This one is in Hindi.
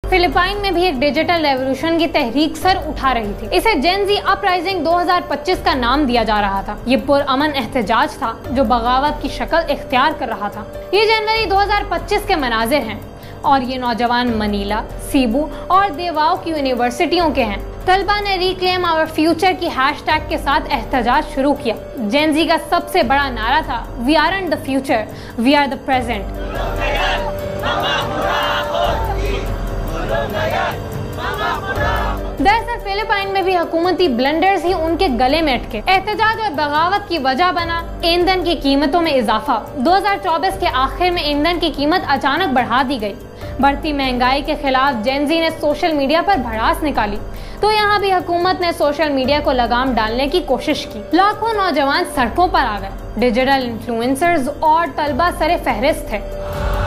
फिलिपाइन में भी एक डिजिटल रेवोल्यूशन की तहरीक सर उठा रही थी। इसे जेन ज़ी अपराइजिंग 2025 का नाम दिया जा रहा था। ये पुरअमन एहतजाज था जो बगावत की शक्ल इख्तियार कर रहा था। ये जनवरी 2025 के मनाजिर हैं और ये नौजवान मनीला, सीबू और देवाओ की यूनिवर्सिटियों के हैं। तलबा ने रिक्लेम आवर फ्यूचर की हैशटैग के साथ एहतजाज शुरू किया। जेन ज़ी का सबसे बड़ा नारा था, we aren't the future, we are the present. दरअसल फिलिपाइन में भी हुकूमती ब्लंडर्स ही उनके गले में अटके। एहतजाज और बगावत की वजह बना ईंधन की कीमतों में इजाफा। 2024 के आखिर में ईंधन की कीमत अचानक बढ़ा दी गई। बढ़ती महंगाई के खिलाफ जेन ज़ी ने सोशल मीडिया पर भड़ास निकाली, तो यहाँ भी हुकूमत ने सोशल मीडिया को लगाम डालने की कोशिश की। लाखों नौजवान सड़कों पर आ गए। डिजिटल इन्फ्लुएंसर्स और तलबा सरे फहरिस्त थे।